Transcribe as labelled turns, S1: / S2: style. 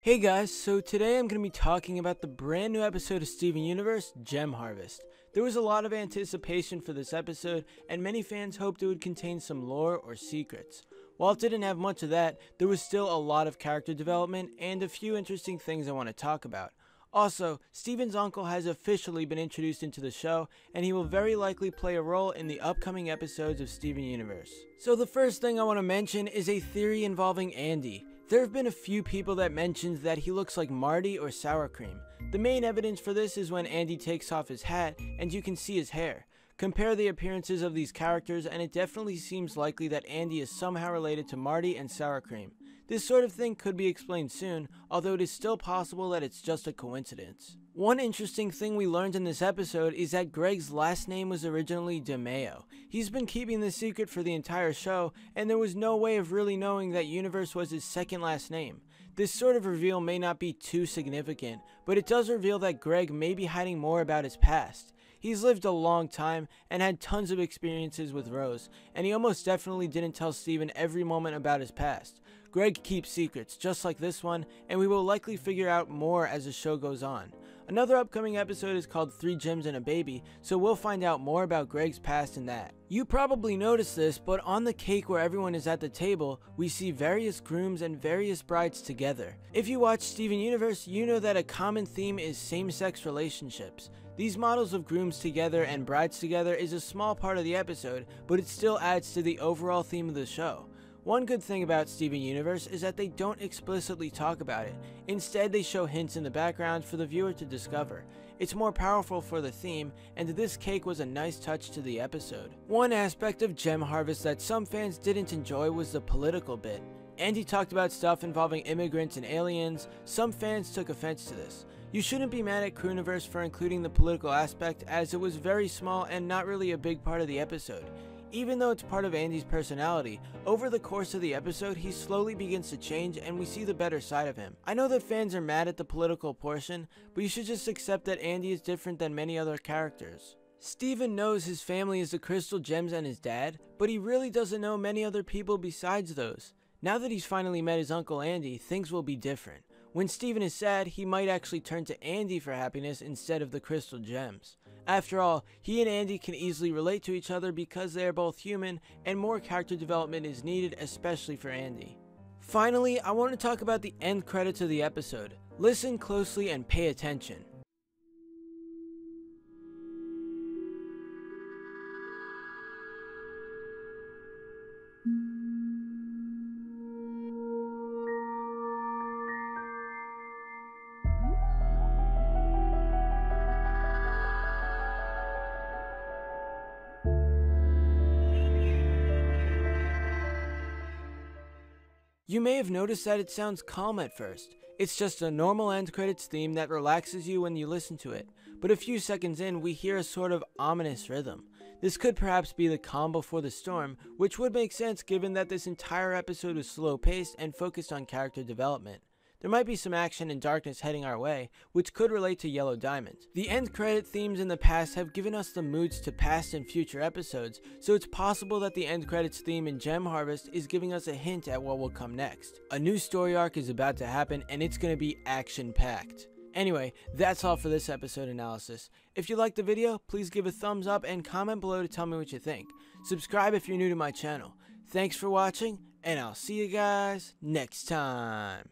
S1: Hey guys, so today I'm going to be talking about the brand new episode of Steven Universe, Gem Harvest. There was a lot of anticipation for this episode, and many fans hoped it would contain some lore or secrets. While it didn't have much of that, there was still a lot of character development and a few interesting things I want to talk about. Also, Steven's uncle has officially been introduced into the show, and he will very likely play a role in the upcoming episodes of Steven Universe. So the first thing I want to mention is a theory involving Andy. There have been a few people that mentioned that he looks like Marty or Sour Cream. The main evidence for this is when Andy takes off his hat and you can see his hair. Compare the appearances of these characters and it definitely seems likely that Andy is somehow related to Marty and Sour Cream. This sort of thing could be explained soon, although it is still possible that it's just a coincidence. One interesting thing we learned in this episode is that Greg's last name was originally DeMeo. He's been keeping this secret for the entire show, and there was no way of really knowing that Universe was his second last name. This sort of reveal may not be too significant, but it does reveal that Greg may be hiding more about his past. He's lived a long time and had tons of experiences with Rose, and he almost definitely didn't tell Steven every moment about his past. Greg keeps secrets, just like this one, and we will likely figure out more as the show goes on. Another upcoming episode is called 3 Gems and a Baby, so we'll find out more about Greg's past in that. You probably noticed this, but on the cake where everyone is at the table, we see various grooms and various brides together. If you watch Steven Universe, you know that a common theme is same-sex relationships. These models of grooms together and brides together is a small part of the episode, but it still adds to the overall theme of the show. One good thing about Steven Universe is that they don't explicitly talk about it. Instead, they show hints in the background for the viewer to discover. It's more powerful for the theme, and this cake was a nice touch to the episode. One aspect of Gem Harvest that some fans didn't enjoy was the political bit. Andy talked about stuff involving immigrants and aliens. Some fans took offense to this. You shouldn't be mad at Crewniverse for including the political aspect, as it was very small and not really a big part of the episode. Even though it's part of Andy's personality, over the course of the episode he slowly begins to change and we see the better side of him. I know that fans are mad at the political portion, but you should just accept that Andy is different than many other characters. Steven knows his family is the Crystal Gems and his dad, but he really doesn't know many other people besides those. Now that he's finally met his Uncle Andy, things will be different. When Steven is sad, he might actually turn to Andy for happiness instead of the Crystal Gems. After all, he and Andy can easily relate to each other because they are both human, and more character development is needed, especially for Andy. Finally, I want to talk about the end credits of the episode. Listen closely and pay attention. You may have noticed that it sounds calm at first. It's just a normal end credits theme that relaxes you when you listen to it, but a few seconds in we hear a sort of ominous rhythm. This could perhaps be the calm before the storm, which would make sense given that this entire episode was slow paced and focused on character development. There might be some action and darkness heading our way, which could relate to Yellow Diamond. The end credit themes in the past have given us the moods to past and future episodes, so it's possible that the end credits theme in Gem Harvest is giving us a hint at what will come next. A new story arc is about to happen and it's going to be action-packed. Anyway, that's all for this episode analysis. If you liked the video, please give a thumbs up and comment below to tell me what you think. Subscribe if you're new to my channel. Thanks for watching, and I'll see you guys next time.